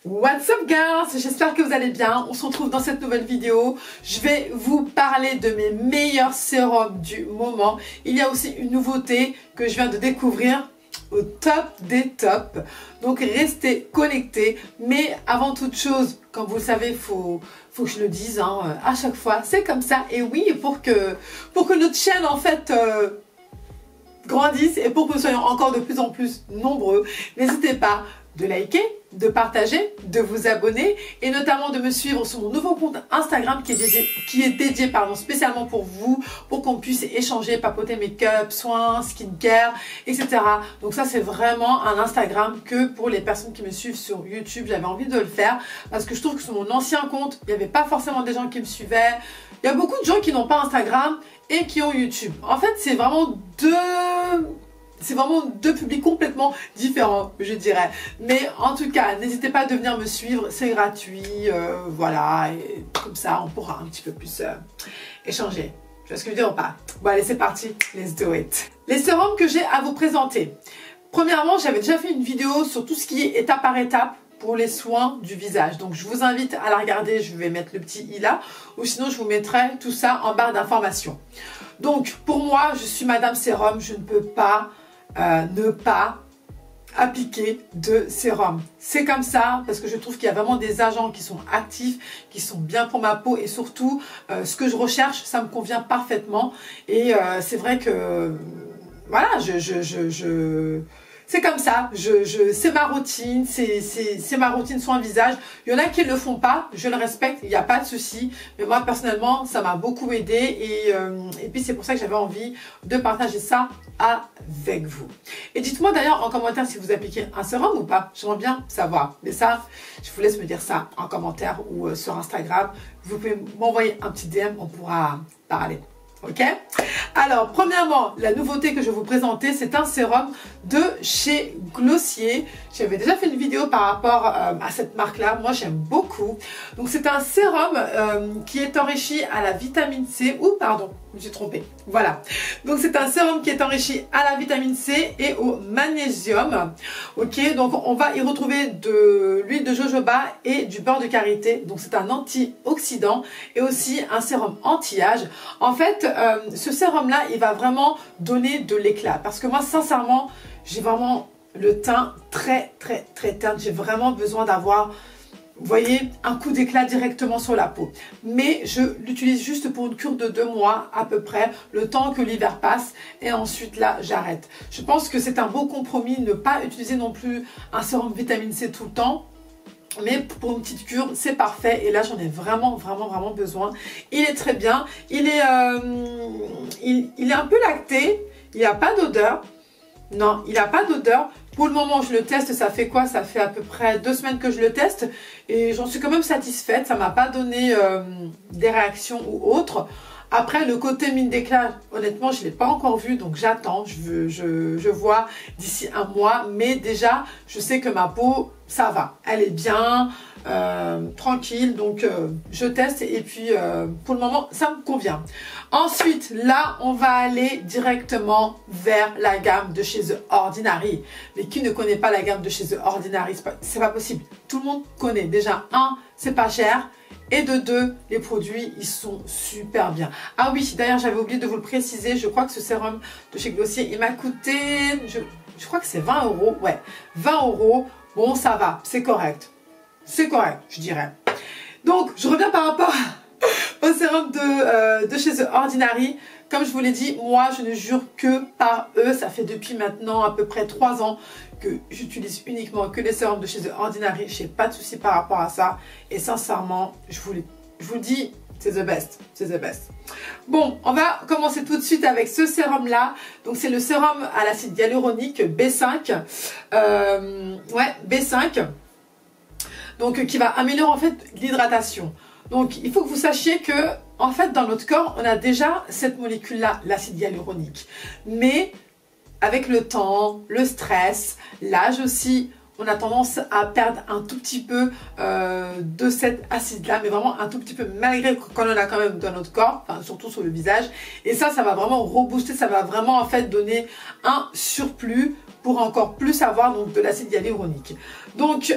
What's up girls, j'espère que vous allez bien. On se retrouve dans cette nouvelle vidéo. Je vais vous parler de mes meilleurs sérums du moment. Il y a aussi une nouveauté que je viens de découvrir au top des tops. Donc restez connectés. Mais avant toute chose, comme vous le savez, faut que je le dise à chaque fois. C'est comme ça. Et oui, pour que notre chaîne en fait grandisse et pour que nous soyons encore de plus en plus nombreux, n'hésitez pas de liker, de partager, de vous abonner et notamment de me suivre sur mon nouveau compte Instagram qui est dédié spécialement pour vous, pour qu'on puisse échanger, papoter make-up, soins, skincare, etc. Donc ça c'est vraiment un Instagram que pour les personnes qui me suivent sur YouTube, j'avais envie de le faire parce que je trouve que sur mon ancien compte, il n'y avait pas forcément des gens qui me suivaient. Il y a beaucoup de gens qui n'ont pas Instagram et qui ont YouTube. En fait, c'est vraiment deux publics complètement différents, je dirais. Mais en tout cas, n'hésitez pas à venir me suivre, c'est gratuit, voilà. Et comme ça, on pourra un petit peu plus échanger. Tu vois ce que je veux dire ou pas? Bon, allez, c'est parti, let's do it. Les sérums que j'ai à vous présenter. Premièrement, j'avais déjà fait une vidéo sur tout ce qui est étape par étape pour les soins du visage. Donc, je vous invite à la regarder. Je vais mettre le petit i là. Ou sinon, je vous mettrai tout ça en barre d'informations. Donc, pour moi, je suis Madame Sérum. Je ne peux pas ne pas appliquer de sérum. C'est comme ça parce que je trouve qu'il y a vraiment des agents qui sont actifs, qui sont bien pour ma peau et surtout, ce que je recherche, ça me convient parfaitement. Et c'est vrai que, voilà, c'est comme ça, c'est ma routine, c'est ma routine soin visage. Il y en a qui ne le font pas, je le respecte, il n'y a pas de souci. Mais moi, personnellement, ça m'a beaucoup aidé et puis c'est pour ça que j'avais envie de partager ça avec vous. Et dites-moi d'ailleurs en commentaire si vous appliquez un sérum ou pas. J'aimerais bien savoir. Mais ça, je vous laisse me dire ça en commentaire ou sur Instagram. Vous pouvez m'envoyer un petit DM, on pourra parler. Ok? Alors, premièrement, la nouveauté que je vais vous présenter, c'est un sérum de chez Glossier. J'avais déjà fait une vidéo par rapport à cette marque-là. Moi, j'aime beaucoup. Donc, c'est un sérum qui est enrichi à la vitamine C. Ou, pardon, je me suis trompée. Voilà. Donc, c'est un sérum qui est enrichi à la vitamine C et au magnésium. Ok? Donc, on va y retrouver de l'huile de jojoba et du beurre de karité. Donc, c'est un antioxydant et aussi un sérum anti-âge. En fait, ce sérum-là, il va vraiment donner de l'éclat. Parce que moi, sincèrement, j'ai vraiment le teint très terne. J'ai vraiment besoin d'avoir, vous voyez, un coup d'éclat directement sur la peau. Mais je l'utilise juste pour une cure de 2 mois à peu près, le temps que l'hiver passe. Et ensuite, là, j'arrête. Je pense que c'est un beau compromis, ne pas utiliser non plus un sérum vitamine C tout le temps. Mais pour une petite cure, c'est parfait. Et là, j'en ai vraiment besoin. Il est très bien. Il est un peu lacté. Il n'y a pas d'odeur. Non, il n'a pas d'odeur. Pour le moment, je le teste. Ça fait quoi? Ça fait à peu près 2 semaines que je le teste. Et j'en suis quand même satisfaite. Ça ne m'a pas donné des réactions ou autres. Après, le côté mine d'éclat, honnêtement, je ne l'ai pas encore vu, donc j'attends. Je vois d'ici 1 mois. Mais déjà, je sais que ma peau, ça va. Elle est bien, tranquille. Donc, je teste et puis, pour le moment, ça me convient. Ensuite, là, on va aller directement vers la gamme de chez The Ordinary. Mais qui ne connaît pas la gamme de chez The Ordinary? C'est pas possible. Tout le monde connaît. Déjà, 1, c'est pas cher. Et de 2, les produits, ils sont super bien. Ah oui, d'ailleurs, j'avais oublié de vous le préciser. Je crois que ce sérum de chez Glossier, il m'a coûté, je crois que c'est 20 €. Ouais, 20 €. Bon, ça va, c'est correct. C'est correct, je dirais. Donc, je reviens par rapport au sérum de chez The Ordinary. Comme je vous l'ai dit, moi, je ne jure que par eux. Ça fait depuis maintenant à peu près 3 ans que j'utilise uniquement que les sérums de chez The Ordinary. Je n'ai pas de souci par rapport à ça. Et sincèrement, je vous le dis, c'est the best. C'est the best. Bon, on va commencer tout de suite avec ce sérum-là. Donc, c'est le sérum à l'acide hyaluronique B5. Ouais, B5. Donc, qui va améliorer en fait l'hydratation. Donc, il faut que vous sachiez que, en fait, dans notre corps, on a déjà cette molécule-là, l'acide hyaluronique. Mais avec le temps, le stress, l'âge aussi, on a tendance à perdre un tout petit peu de cet acide-là, mais vraiment un tout petit peu, malgré qu'on en a quand même dans notre corps, enfin, surtout sur le visage. Et ça va vraiment rebooster, ça va vraiment en fait donner un surplus pour encore plus avoir donc de l'acide hyaluronique. Donc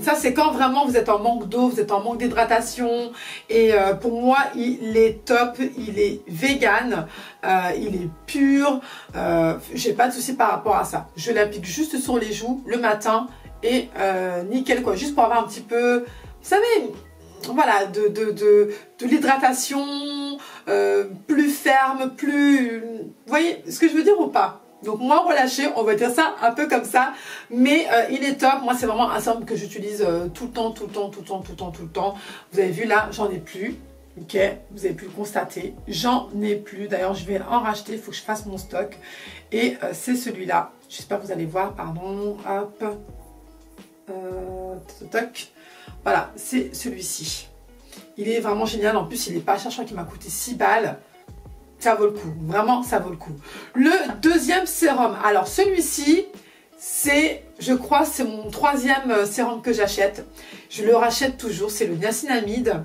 ça c'est quand vraiment vous êtes en manque d'eau, vous êtes en manque d'hydratation. Et pour moi il est top, il est vegan, il est pur, j'ai pas de souci par rapport à ça. Je l'applique juste sur les joues le matin et nickel quoi, juste pour avoir un petit peu, vous savez, voilà, de l'hydratation plus ferme, plus... Vous voyez ce que je veux dire ou pas? Donc moins relâché, on va dire ça un peu comme ça, mais il est top. Moi c'est vraiment un sérum que j'utilise tout le temps. Vous avez vu là, j'en ai plus. Ok, vous avez pu le constater, j'en ai plus. D'ailleurs je vais en racheter, il faut que je fasse mon stock. Et c'est celui-là, j'espère que vous allez voir, pardon, hop, toc. Voilà, c'est celui-ci. Il est vraiment génial, en plus il n'est pas cher, je crois qu'il m'a coûté 6 balles. Ça vaut le coup, vraiment ça vaut le coup. Le deuxième sérum, alors celui-ci, c'est, je crois, c'est mon troisième sérum que j'achète. Je le rachète toujours, c'est le niacinamide.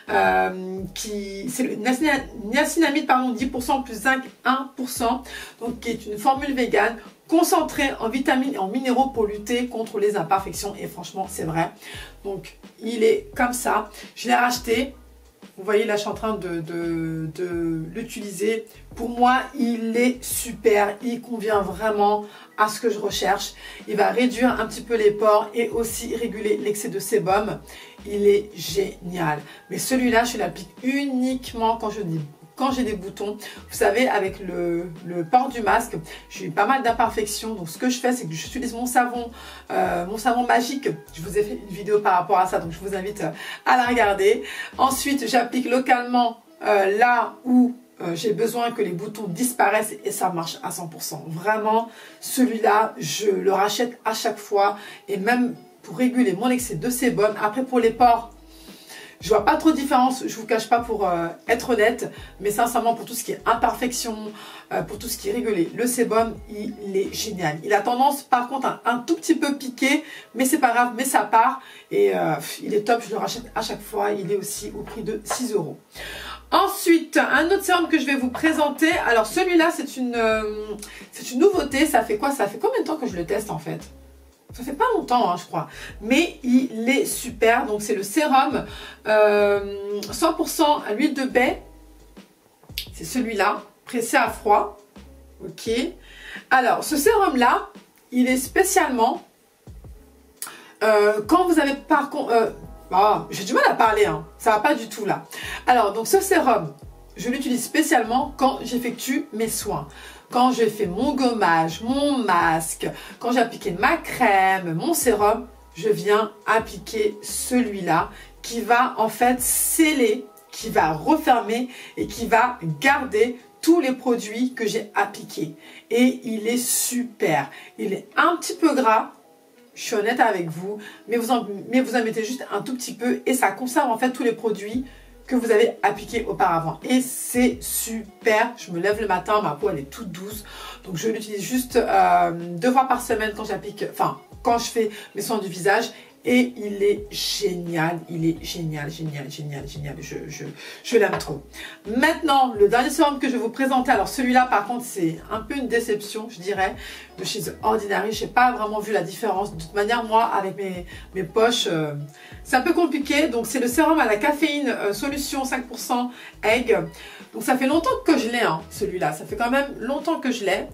C'est le niacinamide, pardon, 10% plus zinc 1%. Donc qui est une formule végane concentrée en vitamines et en minéraux pour lutter contre les imperfections. Et franchement, c'est vrai. Donc il est comme ça. Je l'ai racheté. Vous voyez, là, je suis en train de l'utiliser. Pour moi, il est super. Il convient vraiment à ce que je recherche. Il va réduire un petit peu les pores et aussi réguler l'excès de sébum. Il est génial. Mais celui-là, je l'applique uniquement quand j'ai des boutons. Vous savez, avec le port du masque, j'ai eu pas mal d'imperfections. Donc, ce que je fais, c'est que j'utilise mon savon magique. Je vous ai fait une vidéo par rapport à ça, donc je vous invite à la regarder. Ensuite, j'applique localement là où j'ai besoin que les boutons disparaissent et ça marche à 100%. Vraiment, celui-là, je le rachète à chaque fois et même pour réguler mon excès de sébum. Après, pour les pores, je vois pas trop de différence, je vous cache pas pour être honnête, mais sincèrement pour tout ce qui est imperfection, pour tout ce qui est régulé, le sébum, il est génial. Il a tendance par contre un tout petit peu piqué, mais c'est pas grave, mais ça part et il est top, je le rachète à chaque fois, il est aussi au prix de 6 €. Ensuite, un autre sérum que je vais vous présenter, alors celui-là c'est une nouveauté, ça fait quoi? Ça fait combien de temps que je le teste en fait? Ça fait pas longtemps, hein, je crois. Mais il est super. Donc, c'est le sérum 100% à l'huile de baie. C'est celui-là, pressé à froid. Ok. Alors, ce sérum-là, il est spécialement... quand vous avez par contre... j'ai du mal à parler, hein. Ça va pas du tout, là. Alors, donc, ce sérum, je l'utilise spécialement quand j'effectue mes soins. Quand je fais mon gommage, mon masque, quand j'ai appliqué ma crème, mon sérum, je viens appliquer celui-là qui va en fait sceller, qui va refermer et qui va garder tous les produits que j'ai appliqués. Et il est super. Il est un petit peu gras, je suis honnête avec vous, mais vous en mettez juste un tout petit peu et ça conserve en fait tous les produits que vous avez appliqué auparavant et c'est super. Je me lève le matin, ma peau elle est toute douce, donc je l'utilise juste 2 fois par semaine quand j'applique, enfin quand je fais mes soins du visage et il est génial, je l'aime trop. Maintenant, le dernier sérum que je vais vous présenter, alors celui-là par contre c'est un peu une déception je dirais, de chez The Ordinary, je n'ai pas vraiment vu la différence, de toute manière moi avec mes poches, c'est un peu compliqué, donc c'est le sérum à la caféine solution 5% egg, donc ça fait longtemps que je l'ai hein, celui-là, ça fait quand même longtemps que je l'ai,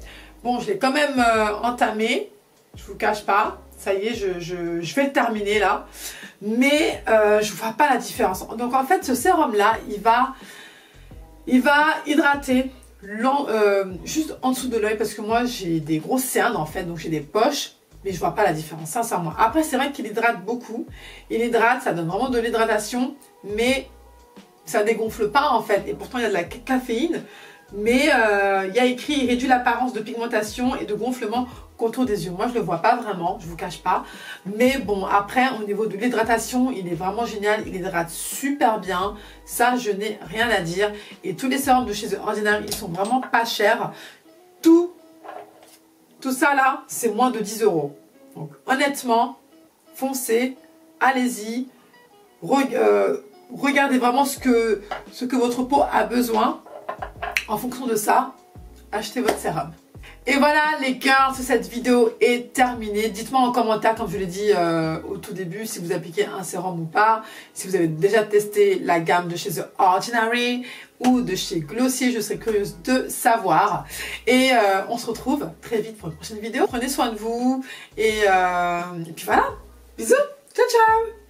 bon je l'ai quand même entamé, je vous cache pas. Ça y est, je vais le terminer là. Mais je ne vois pas la différence. Donc en fait, ce sérum-là, il va hydrater juste en dessous de l'œil. Parce que moi, j'ai des grosses cernes en fait. Donc j'ai des poches. Mais je ne vois pas la différence, sincèrement. Après, c'est vrai qu'il hydrate beaucoup. Il hydrate, ça donne vraiment de l'hydratation. Mais ça ne dégonfle pas en fait. Et pourtant, il y a de la caféine. Mais il y a écrit, il réduit l'apparence de pigmentation et de gonflement contour des yeux. Moi, je ne le vois pas vraiment, je ne vous cache pas. Mais bon, après, au niveau de l'hydratation, il est vraiment génial. Il hydrate super bien. Ça, je n'ai rien à dire. Et tous les sérums de chez The Ordinary, ils sont vraiment pas chers. Tout ça là, c'est moins de 10 €. Donc, honnêtement, foncez, allez-y. Regardez vraiment ce que votre peau a besoin. En fonction de ça, achetez votre sérum. Et voilà les girls, cette vidéo est terminée. Dites-moi en commentaire, comme je l'ai dit au tout début, si vous appliquez un sérum ou pas. Si vous avez déjà testé la gamme de chez The Ordinary ou de chez Glossier, je serais curieuse de savoir. Et on se retrouve très vite pour une prochaine vidéo. Prenez soin de vous et puis voilà, bisous, ciao ciao.